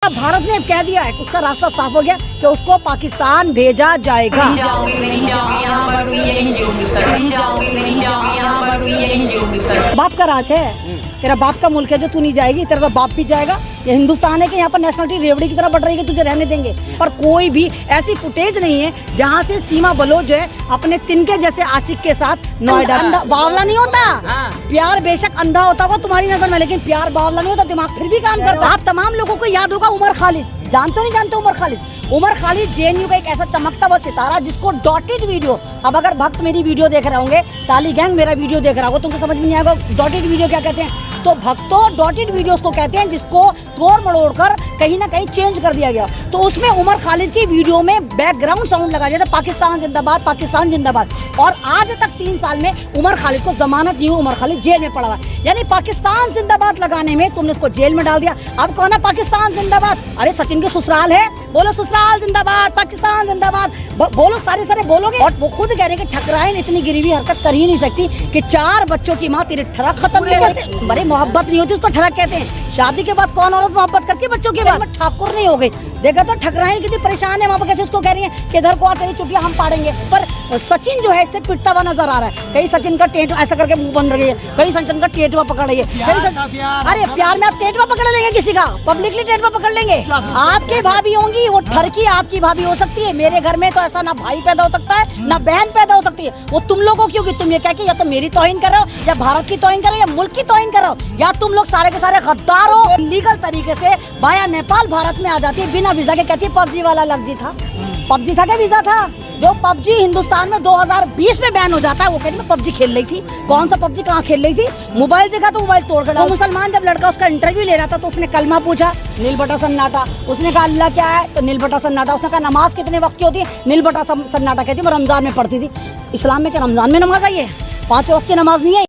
तरह भारत ने कह दिया है, उसका रास्ता साफ हो गया कि उसको पाकिस्तान भेजा जाएगा। नहीं जाऊंगी यहाँ पर भी यही जीऊंगी सर, नहीं जाऊंगी यहाँ पर भी यही जीऊंगी सर। बाप का राज है, तेरा बाप का मुल्क है जो तू नहीं जाएगी, तेरा तो बाप भी जाएगा। ये हिंदुस्तान है कि यहाँ पर नेशनलिटी रेवड़ी की तरह बढ़ रही है, तुझे रहने देंगे। पर कोई भी ऐसी फुटेज नहीं है जहाँ से सीमा बलोच जो है अपने तिनके जैसे आशिक के साथ नोएडा। बावला नहीं होता, प्यार बेशक अंधा होता होगा तुम्हारी नजर में, लेकिन प्यार बावला नहीं होता, दिमाग फिर भी काम करता। आप तमाम लोगों को याद होगा उमर खालिद, जानते नहीं जानते उमर खालिद? उमर खालिद जेएनयू का एक ऐसा चमकता हुआ सितारा जिसको डॉटेड वीडियो, अब अगर भक्त मेरी वीडियो देख रहे होंगे, ताली गैंग मेरा वीडियो देख रहा होगा, तुमको समझ में नहीं आएगा डॉटेड वीडियो क्या कहते हैं। तो भक्तों डॉटेड वीडियोस को कहते हैं जिसको तोड़ मड़ोड़ कर कहीं ना कहीं चेंज कर दिया गया। तो उसमें उमर खालिद की वीडियो में बैकग्राउंड साउंड लगा दिया था, पाकिस्तान जिंदाबाद, पाकिस्तान जिंदाबाद। और आज तक 3 साल में उमर खालिद को जमानत नहीं हुई, उमर खालिद जेल में पड़ा हुआ। यानी पाकिस्तान जिंदाबाद लगाने में तुमने उसको जेल में डाल दिया। अब कौन है पाकिस्तान जिंदाबाद? अरे सचिन के ससुराल है, बोलो ससुराल जिंदाबाद, पाकिस्तान जिंदाबाद बोलो, सारे बोलोगे। और वो खुद कह रहे कि ठकराइन इतनी गिरी हुई हरकत कर ही नहीं सकती कि 4 बच्चों की माँ तेरे ठरक खत्म कैसे। बड़ी मोहब्बत नहीं होती, उसको ठरक कहते हैं। शादी के बाद कौन औरत मोहब्बत करती है बच्चों के बाद? ठाकुर नहीं हो गई, देखा तो ठकराइन कितनी परेशान है वहाँ पर, कैसे उसको कह रही है कि इधर को आ तेरी चुटिया हम पाड़ेंगे। पर सचिन जो है इससे पिटता हुआ नजर आ रहा है। कहीं सचिन का टेट ऐसा करके मुंह बन रही है, कहीं सचिन का टेटवा पकड़ रही है। अरे प्यार में आप टेटवा पकड़ लेंगे, किसी का पब्लिकली टेटवा पकड़ लेंगे। आपकी भाभी होंगी, वो ठरकी आपकी भाभी हो सकती है। मेरे घर में तो ऐसा ना भाई पैदा हो सकता है ना बहन पैदा हो सकती है। वो तुम लोगों की होगी, तुम ये कह के या तो मेरी तौहीन कर रहे हो, या भारत की तौहीन कर रहे हो, या मुल्क की तौहीन कर रहे हो, या तुम लोग सारे के सारे गद्दार हो। लीगल तरीके से वाया नेपाल भारत में आ जाती है बिना वीजा के। कहती है पबजी वाला लफ्जी था, पबजी था क्या वीजा था? जो पबजी हिंदुस्तान में 2020 में बैन हो जाता है, वो कहती मैं पबजी खेल रही थी। कौन सा पबजी, कहाँ खेल रही थी? मोबाइल देखा तो मोबाइल तोड़ कर डाला। मुसलमान जब लड़का उसका इंटरव्यू ले रहा था तो उसने कलमा पूछा, नील बटा सन्नाटा। उसने कहा अल्लाह क्या है? तो नील बटा सन्नाटा। उसने कहा नमाज कितने वक्त की होती है? नील बटा सन्नाटा। कहती मैं रमजान में पढ़ती थी। इस्लाम में क्या रमजान में नमाज आई है? 5 वक्त की नमाज नहीं है।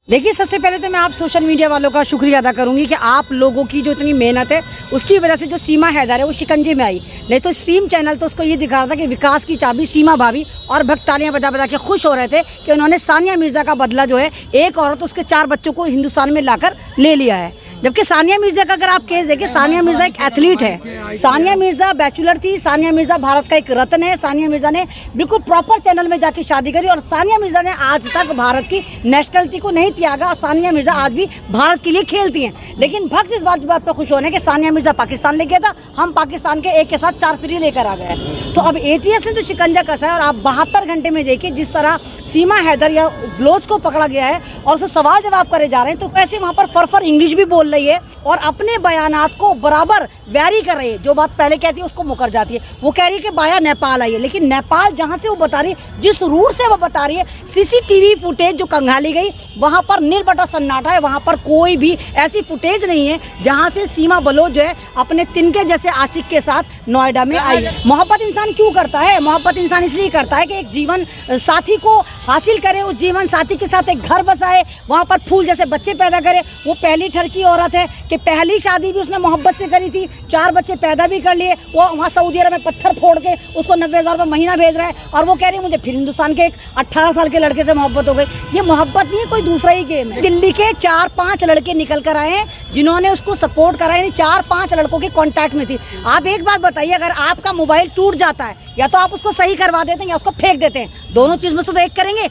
देखिए सबसे पहले तो मैं आप सोशल मीडिया वालों का शुक्रिया अदा करूंगी कि आप लोगों की जो इतनी मेहनत है उसकी वजह से जो सीमा हैदर है वो शिकंजे में आई। नहीं तो स्ट्रीम चैनल तो उसको ये दिखा रहा था कि विकास की चाबी सीमा भाभी, और भक्त तालियां बजा बजा के खुश हो रहे थे कि उन्होंने सानिया मिर्ज़ा का बदला जो है, एक औरत उसके 4 बच्चों को हिंदुस्तान में लाकर ले लिया है। जबकि सानिया मिर्ज़ा का अगर आप केस देखें, सानिया मिर्ज़ा एक एथलीट है। सानिया मिर्ज़ा बैचलर थी, सानिया मिर्ज़ा भारत का एक रत्न है। सानिया मिर्ज़ा ने बिल्कुल प्रॉपर चैनल में जाके शादी करी, और सानिया मिर्ज़ा ने आज तक भारत की नेशनलिटी को नहीं त्यागा, और सानिया मिर्ज़ा आज भी भारत के लिए खेलती हैं। लेकिन भक्त इस बात पर खुश होने कि सानिया मिर्ज़ा पाकिस्तान ले गया था, हम पाकिस्तान के एक के साथ 4 फ्री लेकर आ गए। तो अब ATS ने तो शिकंजा कसा है, और आप 72 घंटे में देखिए जिस तरह सीमा हैदर या बलोच को पकड़ा गया है और उससे सवाल जवाब करे जा रहे हैं। तो वैसे वहाँ पर फर इंग्लिश भी बोल रही है और अपने बयानात को बराबर वैरी कर रही है। जो बात पहले कहती है उसको मुकर जाती है। वो कह रही है कि बाया नेपाल आई है, लेकिन नेपाल जहाँ से वो बता रही है, जिस रूट से वो बता रही है, CCTV फुटेज जो कंगाली गई वहाँ पर नील बटा सन्नाटा है। वहाँ पर कोई भी ऐसी फुटेज नहीं है जहाँ से सीमा बलोच जो है अपने तिनके जैसे आशिक के साथ नोएडा में आई है। मोहब्बत इंसान क्यों करता है? मोहब्बत इंसान इसलिए करता है कि एक जीवन साथी को हासिल करे, उस जीवन साथी के साथ एक घर बसाए, वहाँ पर फूल जैसे बच्चे पैदा करे। वो पहली ठरकी औरत है कि पहली शादी भी उसने मोहब्बत से करी थी, 4 बच्चे पैदा भी कर लिए। वो वहाँ सऊदी अरब में पत्थर फोड़ के उसको 90,000 रुपये महीना भेज रहा है, और वो कह रही है मुझे फिर हिंदुस्तान के एक 18 साल के लड़के से मोहब्बत हो गई। ये मोहब्बत नहीं है, कोई दूसरा ही गेम है। दिल्ली के 4-5 लड़के निकल कर आए हैं जिन्होंने उसको सपोर्ट करा, यानी 4-5 लड़कों के कॉन्टैक्ट में थी। आप एक बात बताइए, अगर आपका मोबाइल टूट जाता है या तो आप उसको सही करवा देते हैं या उसको फेंक देते हैं, दोनों चीज़ में तो एक करेंगे।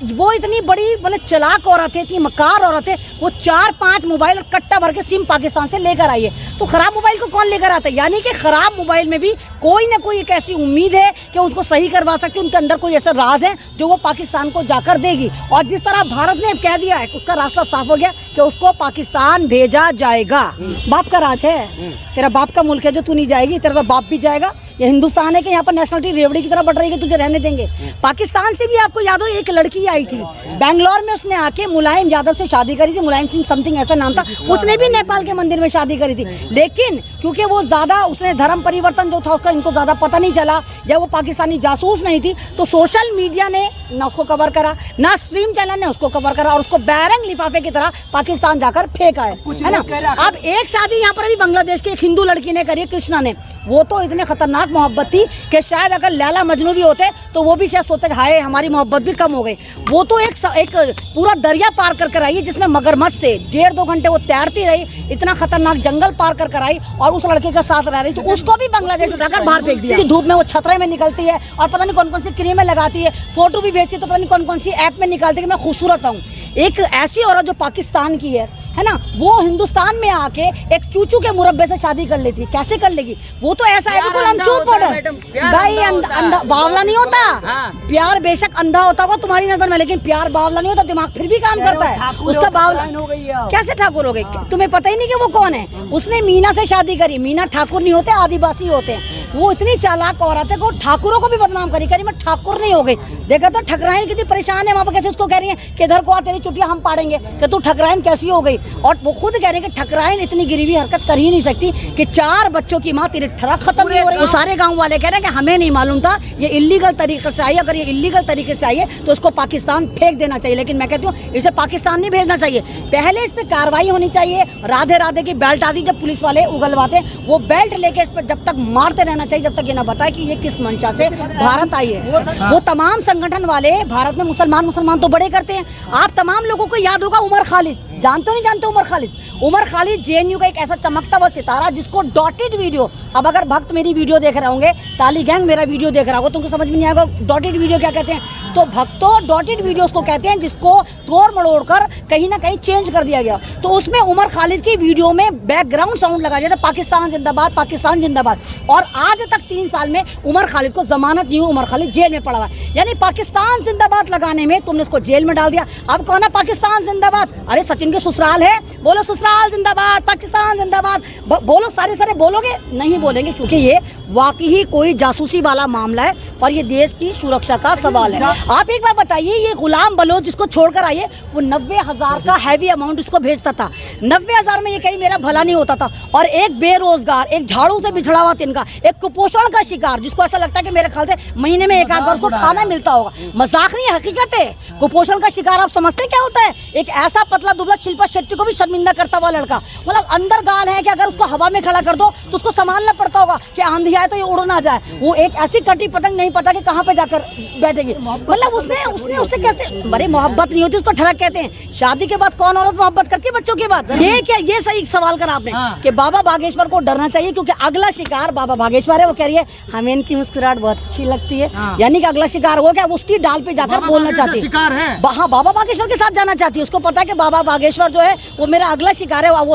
वो इतनी बड़ी मतलब चालाक औरत है, इतनी मकार औरत है, वो 4-5 मोबाइल कट्टा भर के सिम पाकिस्तान से लेकर आई है। तो खराब मोबाइल को कौन लेकर आता है? यानी कि खराब मोबाइल में भी कोई ना कोई एक ऐसी उम्मीद है कि उसको सही करवा सकती है। उनके अंदर कोई ऐसा राज है जो वो पाकिस्तान को जाकर देगी। और जिस तरह भारत ने कह दिया है उसका रास्ता साफ हो गया कि उसको पाकिस्तान भेजा जाएगा। बाप का राज है, तेरा बाप का मुल्क है जो तू नहीं जाएगी, तेरा तो बाप भी जाएगा। ये हिंदुस्तान है कि यहाँ पर नेशनलिटी रेवड़ी की तरह बढ़ रही है, तुझे रहने देंगे। पाकिस्तान से भी आपको याद हो एक लड़की आई थी बेंगलोर में, उसने आके मुलायम यादव से शादी करी थी, मुलायम सिंह समथिंग ऐसा नाम था। उसने भी नेपाल के मंदिर में शादी करी थी, लेकिन क्योंकि वो ज़्यादा उसने धर्म परिवर्तन जो था उसका इनको ज़्यादा पता नहीं चला, या वो पाकिस्तानी जासूस नहीं थी, तो सोशल मीडिया ने ना उसको कवर करा, ना स्ट्रीम चैनल ने उसको कवर करा, और उसको बैरंग लिफाफे की तरह पाकिस्तान जाकर फेंका है ना। अब एक शादी यहाँ पर अभी बांग्लादेश की एक हिंदू लड़की ने करी, कृष्णा ने, वो तो इतने खतरनाक खतरनाक मोहब्बत थी कि शायद अगर लैला मजनू भी होते तो वो भी शायद सोचते हाय हमारी मोहब्बत भी कम हो गई। वो तो एक पूरा दरिया पार कर आई जिसमें मगरमच्छ थे, 1.5-2 घंटे वो तैरती रही, इतना खतरनाक जंगल पार कर आई और उस लड़के के साथ रह रही, तो उसको भी बांग्लादेश उठाकर बाहर फेंक दिया। धूप में वो छतरे में निकलती है और पता नहीं कौन कौन सी क्रीमें लगाती है, फोटो भी भेजती है, तो पता नहीं कौन कौन सी ऐप में निकालती है कि मैं खूबसूरत हूँ। एक ऐसी औरत जो पाकिस्तान की है ना, वो हिंदुस्तान में आके एक चूचू के मुरब्बे से शादी कर लेती, कैसे कर लेगी? वो तो ऐसा है बिल्कुल अनचूर पाउडर भाई, अंधा बावला नहीं होता। प्यार बेशक अंधा होता होगा तुम्हारी नजर में, लेकिन प्यार बावला नहीं होता, दिमाग फिर भी काम करता है। उसका बावला कैसे ठाकुर हो गई? तुम्हें पता ही नहीं कि वो कौन है। उसने मीना से शादी करी, मीना ठाकुर नहीं होते, आदिवासी होते हैं। वो इतनी चालाक औरत है कि वो ठाकुरों को भी बदनाम करी मैं ठाकुर नहीं हो गई। देखा तो ठकराइन कितनी परेशान है वहाँ पर, कैसे उसको कह रही है कि इधर को आ तेरी चुटियां हम पाड़ेंगे, कि तू ठकराइन कैसी हो गई। और वो खुद कह रही है कि ठकराइन इतनी गिरी हुई हरकत कर ही नहीं सकती कि 4 बच्चों की माँ तेरी ठरक खत्म नहीं हो रही। वो सारे गाँव वाले कह रहे हैं कि हमें नहीं मालूम था ये इलीगल तरीके से आई, अगर ये इलीगल तरीके से आई है तो उसको पाकिस्तान फेंक देना चाहिए। लेकिन मैं कहती हूँ इसे पाकिस्तान नहीं भेजना चाहिए, पहले इस पर कार्रवाई होनी चाहिए। राधे राधे की बेल्ट आती जब पुलिस वाले उगलवाते, वो बेल्ट लेके इस पर जब तक मारते रहना चाहिए जब तक ये ना बताए कि ये किस मंशा से भारत आई है। वो तमाम संगठन वाले भारत में मुसलमान तो बड़े करते हैं। आप तमाम लोगों को याद होगा उमर खालिद, जानते हो नहीं जानते? उमर खालिद जेएनयू का एक ऐसा चमकता हुआ सितारा जिसको डॉटेड वीडियो, अब अगर भक्त मेरी वीडियो देख रहे होंगे, ताली गैंग मेरा वीडियो देख रहा होगा, तुमको समझ में नहीं आएगा डॉटेड वीडियो क्या कहते हैं। तो भक्तों डॉटेड वीडियोस को कहते हैं जिसको तोड़ मड़ोड़ कर कहीं ना कहीं चेंज कर दिया गया। तो उसमें उमर खालिद की वीडियो में बैकग्राउंड साउंड लगा जाता पाकिस्तान जिंदाबाद, पाकिस्तान जिंदाबाद। और आज तक 3 साल में उमर खालिद को जमानत नहीं हुई, उमर खालिद जेल में पड़ा हुआ है। यानी पाकिस्तान जिंदाबाद लगाने में तुमने उसको जेल में डाल दिया। अब कौन है पाकिस्तान जिंदाबाद? अरे सचिन के ससुराल है, बोलो ससुराल जिंदाबाद, पाकिस्तान जिंदाबाद बोलो, सारे बोलोगे? नहीं बोलेंगे, क्योंकि ये वाकई ही कोई जासूसी वाला मामला है और ये देश की सुरक्षा का सवाल है। आप एक बार बताइए, ये गुलाम बलोच जिसको छोड़कर आइए, वो 90,000 का हैवी अमाउंट उसको भेजता था। 90,000 में ये कहीं मेरा भला नहीं होता था। और एक बेरोजगार, एक झाड़ू से बिछड़ा हुआ तिनका, एक कुपोषण का शिकार जिसको ऐसा लगता है कि मेरे ख्याल से महीने में 1 आध बार उसको खाना मिलता होगा, मजाक नहीं हकीकत है। कुपोषण का शिकार आप समझते क्या होता है? एक ऐसा पतला दुबला शिल्पा शेट्टी को भी शर्मिंदा करता हुआ लड़का, मतलब अंदर गाल है कि अगर उसको हवा में खड़ा कर दो तो उसको संभालना पड़ता होगा कि आंधी आए तो ये उड़ ना जाए। वो एक ऐसी कटी पतंग नहीं पता कि कहाँ पे जाकर बैठेगी। मतलब उससे कैसे, बड़े मोहब्बत नहीं होती उसको ठरक कहते हैं। शादी के बाद कौन औरत मोहब्बत करती है बच्चों के बाद? ये क्या, ये सही सवाल करा आपने कि बाबा बागेश्वर को डरना चाहिए क्योंकि अगला शिकार बाबा बागेश्वर है। वो कह रही है हमें इनकी मुस्कुराहट बहुत अच्छी लगती है, यानी कि अगला शिकार हो गया, उसकी डाल पे जाकर बोलना चाहती है। हाँ, बाबा बागेश्वर के साथ जाना चाहती है। उसको पता है कि बाबा बागेश्वर जो है वो मेरा अगला शिकार है। वो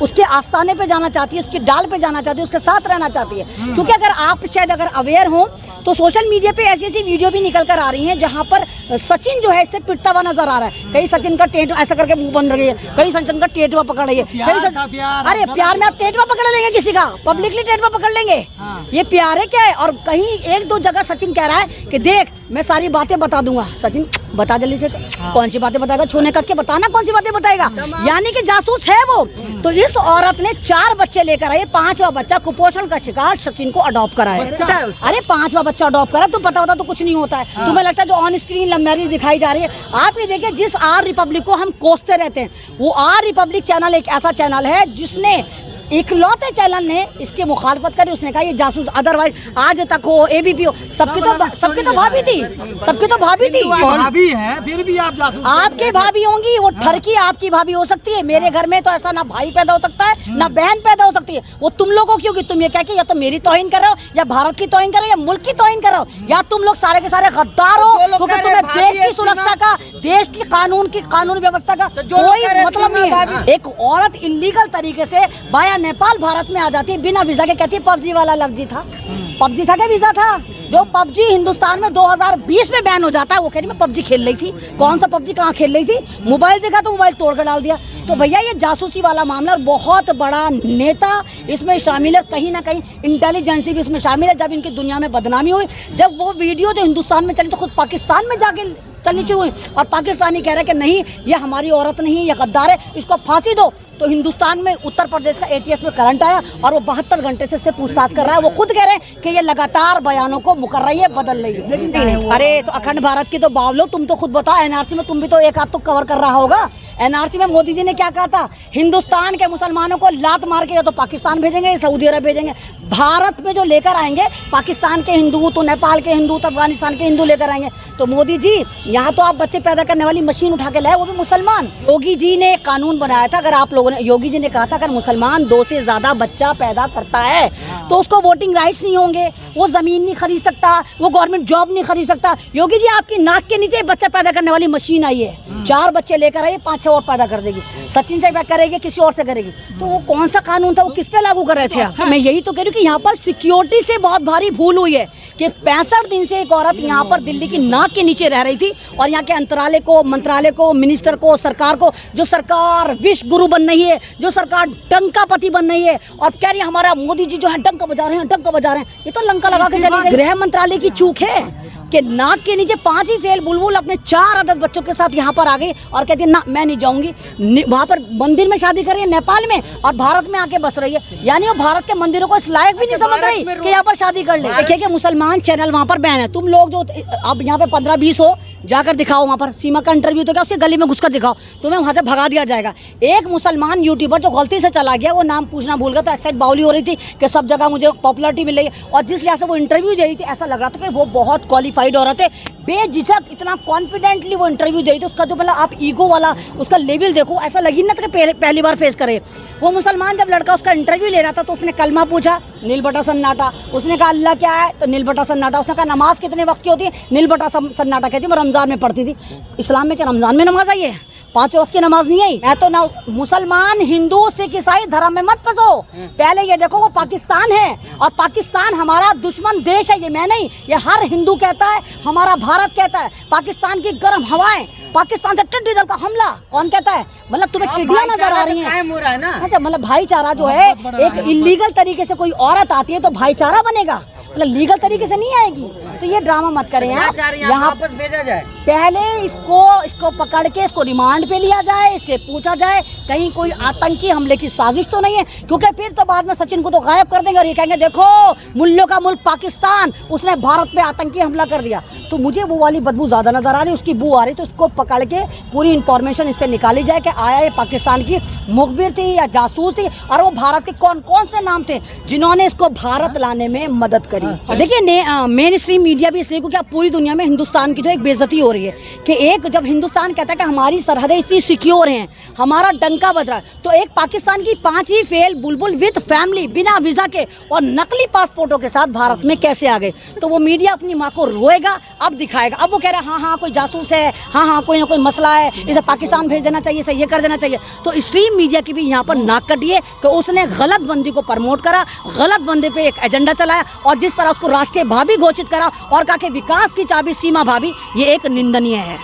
उसके आस्थाने पे जाना चाहती है, उसकी डाल पे जाना चाहती है, उसके साथ रहना चाहती है। क्योंकि अगर आप शायद अगर अवेयर हो तो सोशल मीडिया पे ऐसी वीडियो भी निकल कर आ रही हैं जहां पर सचिन जो है इससे पिटता हुआ नजर आ रहा है। कहीं सचिन का टेट ऐसा करके मुंह बन रही है, कहीं सचिन का टेटवा पकड़ रही है, अरे प्यार में आप टेटवा पकड़ लेंगे किसी का, पब्लिकली टेटवा पकड़ लेंगे, ये प्यार है क्या है? और कहीं 1-2 जगह सचिन कह रहा है कि देख मैं सारी बातें बता दूंगा। सचिन बता जल्दी से, कौन सी बातें बताएगा? छूने करके बताना कौन सी बातें बताएगा, यानी कि जासूस है वो। तो इस औरत ने 4 बच्चे लेकर आई, 5वां बच्चा कुपोषण का शिकार सचिन को अडॉप्ट करा है। अरे 5वां बच्चा अडॉप्ट करा, तो पता होता तो कुछ नहीं होता है। तुम्हें लगता है जो ऑन स्क्रीन लव मैरिज दिखाई जा रही है? आप ये देखिए, जिस आर रिपब्लिक को हम कोसते रहते हैं, वो आर रिपब्लिक चैनल एक ऐसा चैनल है जिसने इकलौते चैनल ने इसकी मुखालफत करी। उसने कहा ये जासूस, अदरवाइज आज तक हो एबीपी हो, सबकी तो भाभी थी, सबकी तो भाभी थी। भाभी है फिर भी आप जासूस, आपकी भाभी होंगी, वो ठरकी आपकी भाभी हो सकती है। मेरे घर में तो ऐसा ना भाई पैदा हो सकता है ना बहन पैदा हो सकती है। वो तुम लोगों की होगी। तुम ये क्या कि या तो मेरी तौहीन कर रहे हो, या भारत की तौहीन कर रहे हो, या मुल्क की तौहीन कर रहे हो, या तुम लोग सारे के सारे गद्दार हो, क्योंकि तुम्हें देश की सुरक्षा का, देश की कानून व्यवस्था का कोई मतलब नहीं है। एक औरत इलीगल तरीके से बाया नेपाल भारत में आ जाती है बिना वीजा के, कहती है पबजी वाला लफ्जी था। पबजी था क्या वीजा था? जो पबजी हिंदुस्तान में 2020 में बैन हो जाता है, वो कह रही मैं पबजी खेल रही थी। कौन सा पबजी, कहाँ खेल रही थी? मोबाइल देखा तो मोबाइल तोड़ कर डाल दिया। तो भैया ये जासूसी वाला मामला, बहुत बड़ा नेता इसमें शामिल है, कहीं ना कहीं इंटेलिजेंसी भी इसमें शामिल है। जब इनकी दुनिया में बदनामी हुई, जब वो वीडियो जो हिंदुस्तान में चली तो खुद पाकिस्तान में जाके चलनी शुरू हुई, और पाकिस्तानी कह रहे कि नहीं ये हमारी औरत नहीं, ये गद्दार है, इसको फांसी दो। तो हिंदुस्तान में उत्तर प्रदेश का ATS में करंट आया और वो 72 घंटे से इससे पूछताछ कर रहा है। वो खुद कह रहे हैं कि के ये लगातार बयानों को मुकर रही है, बदल रही है। लेकिन अरे तो अखंड भारत की तो बावलो, तुम तो खुद बताओ, एनआरसी में तुम भी तो एक हाथ तो कवर कर रहा होगा। एनआरसी में मोदी जी ने क्या कहा था, हिंदुस्तान के मुसलमानों को लात मार के या तो पाकिस्तान भेजेंगे या सऊदी अरब भेजेंगे। भारत में जो लेकर आएंगे पाकिस्तान के हिंदू, तो नेपाल के हिंदू, तो अफगानिस्तान के हिंदू लेकर आएंगे। तो मोदी जी यहाँ तो आप बच्चे पैदा करने वाली मशीन उठा के लाए, वो भी मुसलमान। योगी जी ने कानून बनाया था, अगर आप लोगों ने, योगी जी ने कहा था अगर मुसलमान 2 से ज्यादा बच्चा पैदा करता है तो उसको वोटिंग राइट्स नहीं होंगे, वो जमीन नहीं खरीद सकता, वो गवर्नमेंट जॉब नहीं खरीद सकता। योगी जी आपकी नाक के नीचे बच्चा पैदा करने वाली मशीन आई है, 4 बच्चे लेकर आइए, 5-6 और पैदा कर देगी। सचिन से करेगी, किसी और से करेगी। तो वो कौन सा कानून था, वो किस पे लागू कर रहे थे आप? मैं यही तो कह रही हूँ कि यहाँ पर सिक्योरिटी से बहुत भारी भूल हुई है कि 65 दिन से एक औरत यहाँ पर दिल्ली की नाक के नीचे रह रही थी और यहाँ के मंत्रालय को, मिनिस्टर को, सरकार को, जो सरकार विश्व गुरु बन रही है, जो सरकार डंकापति बन रही है और कह रही है हमारा मोदी जी जो है डंका बजा रहे हैं, ये तो लंका लगा के चले गए। गृह मंत्रालय की चूक है कि नाक के नीचे 5 ही फेल बुलबुल अपने 4 अदद बच्चों के साथ यहाँ पर आ गई और कहती है ना मैं नहीं जाऊंगी। वहाँ पर मंदिर में शादी कर रही है नेपाल में और भारत में आके बस रही है, यानी वो भारत के मंदिरों को इस लायक भी नहीं समझ रही कि यहाँ पर शादी कर ले। देखिए कि मुसलमान चैनल वहाँ पर बैन है। तुम लोग जो अब यहाँ पे 15-20 हो, जाकर दिखाओ वहाँ पर, सीमा का इंटरव्यू तो क्या उसके गली में घुसकर दिखाओ, तुम्हें वहाँ से भगा दिया जाएगा। एक मुसलमान यूट्यूबर जो गलती से चला गया, वो नाम पूछना भूल गया, तो एक्साइट बाउली हो रही थी कि सब जगह मुझे पॉपुलरिटी मिल रही है। और जिस लिहाज से वो इंटरव्यू दे रही थी, ऐसा लग रहा था कि वो बहुत क्वालिफाइड औरत है, बेझिझक इतना कॉन्फिडेंटली वो इंटरव्यू दे रही थी। उसका जो मतलब आप ईगो वाला उसका लेवल देखो, ऐसा लगी ना था कि पहली बार फेस करे। वो मुसलमान जब लड़का उसका इंटरव्यू ले रहा था तो उसने कलमा पूछा, नील बटा सन्नाटा। उसने कहा अल्लाह क्या है, तो नील बटा सन्नाटा। उसने कहा नमाज कितने वक्त की होती है, नील बटा सन्नाटा कहती है, मैं रमजान में पढ़ती थी। इस्लाम में क्या रमजान में नमाज आई है? 5 वक्त की नमाज नहीं आई। मैं तो ना मुसलमान, हिंदू, सिख, ईसाई धर्म में मत फंसो। पहले ये देखो वो पाकिस्तान है और पाकिस्तान हमारा दुश्मन देश है, ये मैं नहीं, ये हर हिंदू कहता है, हमारा भारत कहता है। पाकिस्तान की गर्म हवाएं, पाकिस्तान से टिड्डी दल का हमला कौन कहता है? मतलब तुम्हें टिड्डियां नजर आ रही हैं? अच्छा, मतलब भाईचारा जो है, एक इलीगल तरीके से कोई औरत आती है तो भाईचारा बनेगा, मतलब लीगल तरीके से नहीं आएगी। तो ये ड्रामा मत करें आप। यहाँ वापस भेजा जाए, पहले इसको पकड़ के इसको रिमांड पे लिया जाए, इससे पूछा जाए कहीं कोई आतंकी हमले की साजिश तो नहीं है, क्योंकि फिर तो बाद में सचिन को तो गायब कर देंगे और ये कहेंगे देखो मुल्लों का मुल्क पाकिस्तान, उसने भारत पे आतंकी हमला कर दिया। तो मुझे वो वाली बदबू ज्यादा नजर आ रही, उसकी बू आ रही, तो उसको पकड़ के पूरी इंफॉर्मेशन इससे निकाली जाए कि आया ये पाकिस्तान की मुखबिर थी या जासूस थी, और वो भारत के कौन कौन से नाम थे जिन्होंने इसको भारत लाने में मदद करी। देखिए मेन स्ट्रीम मीडिया भी इसलिए क्योंकि अब पूरी दुनिया में हिंदुस्तान की जो एक बेइज्जती हो रही है कि एक जब हिंदुस्तान कहता है कि हमारी सरहदें इतनी सिक्योर हैं, हमारा डंका बज रहा है, तो एक पाकिस्तान की 5वीं फेल बुलबुल विद फैमिली बिना वीजा के और नकली पासपोर्टों के साथ भारत में कैसे आ गए। तो वो मीडिया अपनी माँ को रोएगा, अब दिखाएगा। अब वो कह रहा है हाँ कोई जासूस है, हाँ कोई ना कोई मसला है, इसे पाकिस्तान भेज देना चाहिए, इसे ये कर देना चाहिए। तो स्ट्रीम मीडिया की भी यहाँ पर नाक कटिए कि उसने गलत बंदी को प्रमोट करा, गलत बंदे पे एक एजेंडा चलाया और जिस तरह उसको राष्ट्रीय भाभी घोषित करा और कहा कि विकास की चाबी सीमा भाभी, ये एक निंदनीय है।